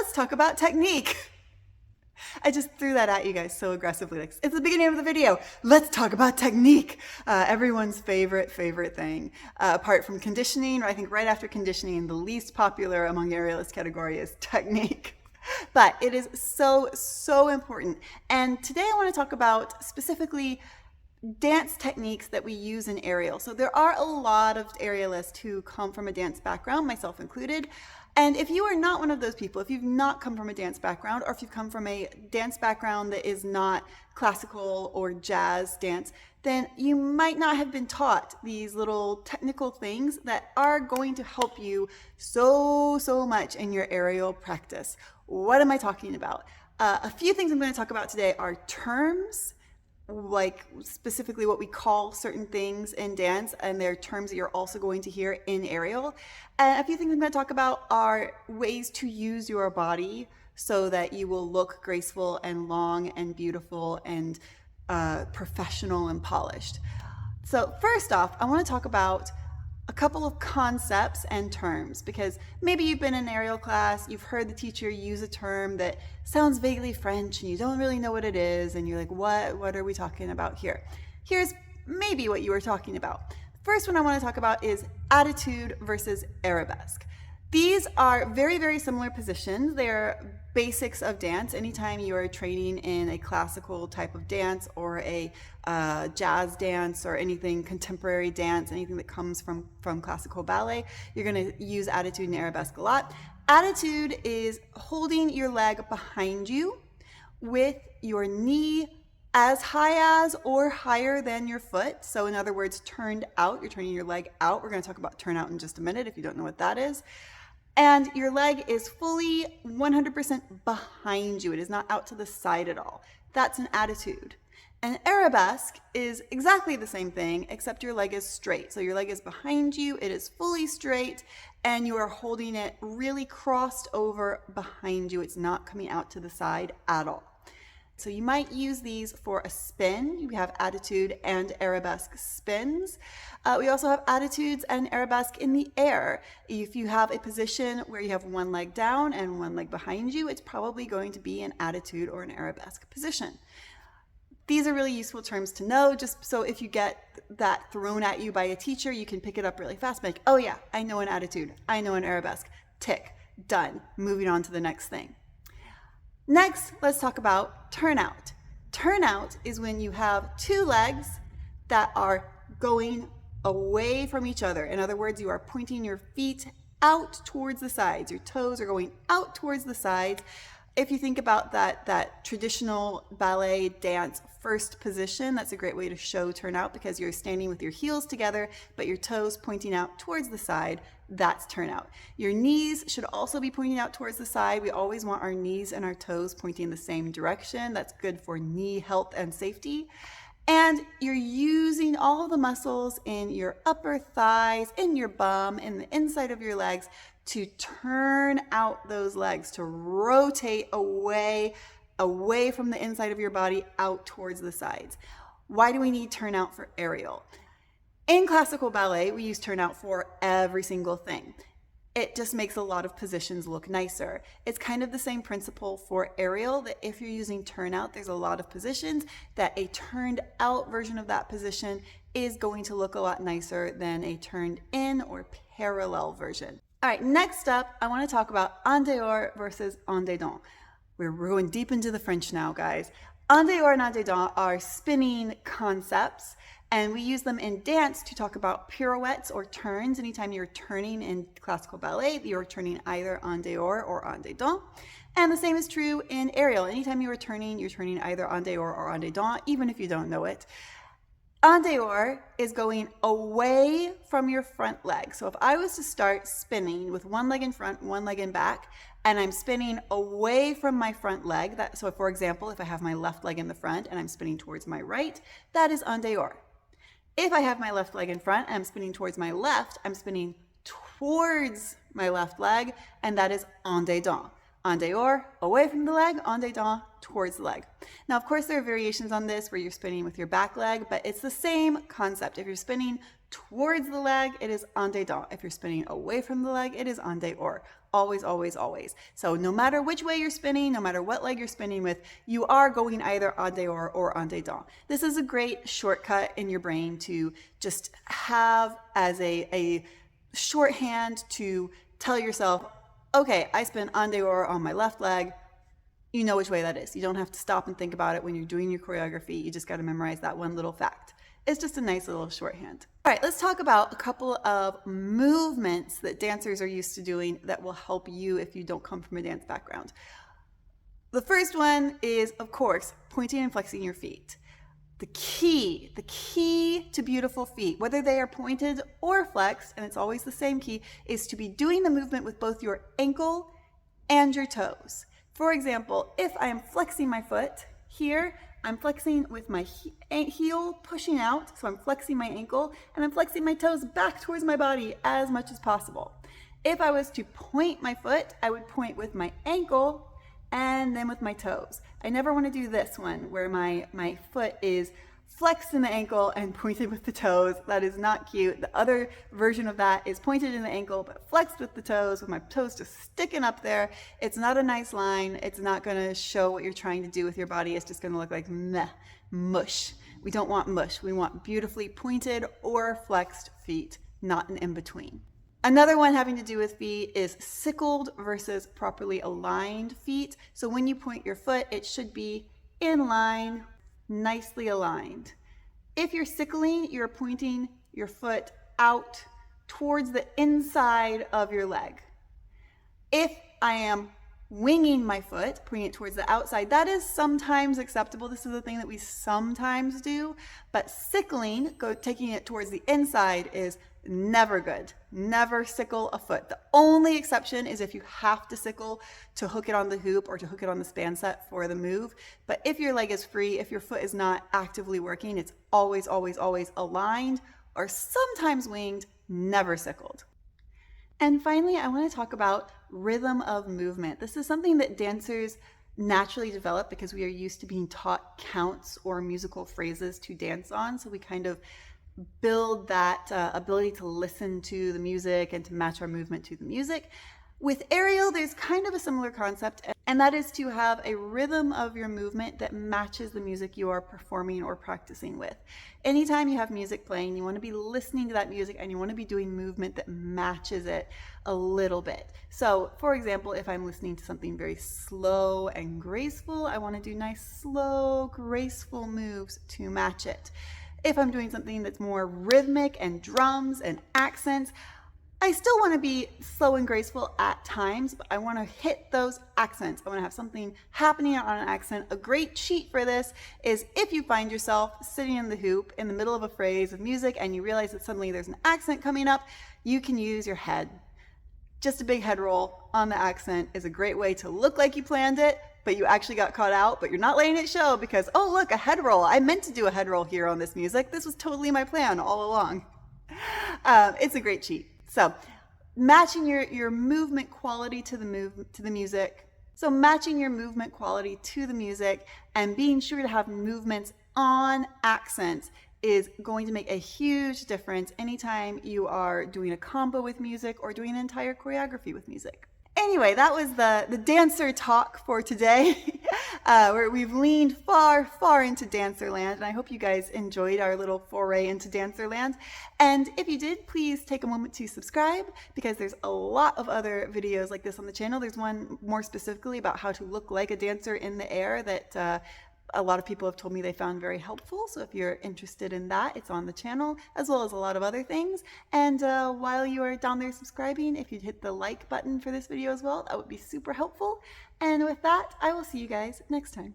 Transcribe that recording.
let's talk about technique. I just threw that at you guys so aggressively. Like, it's the beginning of the video. Let's talk about technique. Everyone's favorite thing. Apart from conditioning, or I think right after conditioning, the least popular among the aerialist category is technique. But it is so important. And today I want to talk about specifically dance techniques that we use in aerial. So there are a lot of aerialists who come from a dance background, myself included. And if you are not one of those people, if you've not come from a dance background, or if you've come from a dance background that is not classical or jazz dance, then you might not have been taught these little technical things that are going to help you so much in your aerial practice. What am I talking about? A few things I'm going to talk about today are terms, like specifically what we call certain things in dance, and they're terms that you're also going to hear in aerial. And a few things I'm going to talk about are ways to use your body so that you will look graceful and long and beautiful and professional and polished. So first off, I want to talk about a couple of concepts and terms, because maybe you've been in aerial class, you've heard the teacher use a term that sounds vaguely French and you don't really know what it is, and you're like, what are we talking about here? Here's maybe what you were talking about. First one I want to talk about is attitude versus arabesque. These are very similar positions. They're basics of dance. Anytime you are training in a classical type of dance or a jazz dance or anything contemporary dance, anything that comes from classical ballet, you're going to use attitude and arabesque a lot. Attitude is holding your leg behind you with your knee as high as or higher than your foot. So in other words, turned out. You're turning your leg out. We're going to talk about turnout in just a minute if you don't know what that is. And your leg is fully 100% behind you. It is not out to the side at all. That's an attitude. An arabesque is exactly the same thing, except your leg is straight. So your leg is behind you, it is fully straight, and you are holding it really crossed over behind you. It's not coming out to the side at all. So you might use these for a spin. You have attitude and arabesque spins. We also have attitudes and arabesque in the air. If you have a position where you have one leg down and one leg behind you, it's probably going to be an attitude or an arabesque position. These are really useful terms to know, just so if you get that thrown at you by a teacher, you can pick it up really fast. Like, oh yeah, I know an attitude. I know an arabesque. Tick, done. Moving on to the next thing. Next, let's talk about turnout. Turnout is when you have two legs that are going away from each other. In other words, you are pointing your feet out towards the sides. Your toes are going out towards the sides. If you think about that traditional ballet dance first position, that's a great way to show turnout, because you're standing with your heels together, but your toes pointing out towards the side. That's turnout. Your knees should also be pointing out towards the side. We always want our knees and our toes pointing the same direction. That's good for knee health and safety. And you're using all the muscles in your upper thighs, in your bum, in the inside of your legs to turn out those legs, to rotate away from the inside of your body out towards the sides. Why do we need turnout for aerial? In classical ballet, we use turnout for every single thing. It just makes a lot of positions look nicer. It's kind of the same principle for aerial, that if you're using turnout, there's a lot of positions that a turned out version of that position is going to look a lot nicer than a turned in or parallel version. All right, next up, I want to talk about en dehors versus en dedans. We're going deep into the French now, guys. En dehors and en dedans are spinning concepts, and we use them in dance to talk about pirouettes or turns. Anytime you're turning in classical ballet, you're turning either en dehors or en dedans. And the same is true in aerial. Anytime you're turning either en dehors or en dedans, even if you don't know it. En dehors is going away from your front leg. So if I was to start spinning with one leg in front, one leg in back, and I'm spinning away from my front leg, so for example, if I have my left leg in the front and I'm spinning towards my right, that is en dehors. If I have my left leg in front and I'm spinning towards my left, I'm spinning towards my left leg, and that is en dedans. en dehors, away from the leg, en dedans, towards the leg. Now, of course, there are variations on this where you're spinning with your back leg, but it's the same concept. If you're spinning towards the leg, it is en dedans. If you're spinning away from the leg, it is en dehors. Always, always, always. So no matter which way you're spinning, no matter what leg you're spinning with, you are going either en dehors or en dedans. This is a great shortcut in your brain to just have as a shorthand to tell yourself, okay, I spin en dehors on my left leg. You know which way that is. You don't have to stop and think about it when you're doing your choreography. You just got to memorize that one little fact. It's just a nice little shorthand. All right, let's talk about a couple of movements that dancers are used to doing that will help you if you don't come from a dance background. The first one is, of course, pointing and flexing your feet. The key to beautiful feet, whether they are pointed or flexed, and it's always the same key, is to be doing the movement with both your ankle and your toes. For example, if I am flexing my foot here, I'm flexing with my heel pushing out, so I'm flexing my ankle, and I'm flexing my toes back towards my body as much as possible. If I was to point my foot, I would point with my ankle and then with my toes. I never want to do this one where my foot is flexed in the ankle and pointed with the toes. That is not cute. The other version of that is pointed in the ankle but flexed with the toes, with my toes just sticking up there. It's not a nice line. It's not going to show what you're trying to do with your body. It's just going to look like meh, mush. We don't want mush. We want beautifully pointed or flexed feet, not an in-between. Another one having to do with feet is sickled versus properly aligned feet. So when you point your foot, it should be in line, nicely aligned. If you're sickling, you're pointing your foot out towards the inside of your leg. If I am winging my foot, pointing it towards the outside, that is sometimes acceptable. This is a thing that we sometimes do, but sickling, taking it towards the inside, is never good. Never sickle a foot. The only exception is if you have to sickle to hook it on the hoop or to hook it on the span set for the move. But if your leg is free, if your foot is not actively working, it's always, always, always aligned or sometimes winged, never sickled. And finally, I want to talk about rhythm of movement. This is something that dancers naturally develop because we are used to being taught counts or musical phrases to dance on. So we kind of build that ability to listen to the music and to match our movement to the music. With aerial, there's kind of a similar concept, and that is to have a rhythm of your movement that matches the music you are performing or practicing with. Anytime you have music playing, you want to be listening to that music and you want to be doing movement that matches it a little bit. So, for example, if I'm listening to something very slow and graceful, I want to do nice, slow, graceful moves to match it. If I'm doing something that's more rhythmic and drums and accents, I still want to be slow and graceful at times, but I want to hit those accents. I want to have something happening on an accent. A great cheat for this is if you find yourself sitting in the hoop in the middle of a phrase of music and you realize that suddenly there's an accent coming up, you can use your head. Just a big head roll on the accent is a great way to look like you planned it, but you actually got caught out, but you're not letting it show because, oh, look, a head roll. I meant to do a head roll here on this music. This was totally my plan all along. It's a great cheat. So matching your movement quality to the music. So matching your movement quality to the music and being sure to have movements on accents is going to make a huge difference anytime you are doing a combo with music or doing an entire choreography with music. Anyway, that was the dancer talk for today, where we've leaned far, far into Dancerland, and I hope you guys enjoyed our little foray into Dancerland. And if you did, please take a moment to subscribe, because there's a lot of other videos like this on the channel. There's one more specifically about how to look like a dancer in the air that a lot of people have told me they found very helpful. So if you're interested in that, it's on the channel, as well as a lot of other things. And while you are down there subscribing, if you'd hit the like button for this video as well, that would be super helpful. And with that, I will see you guys next time.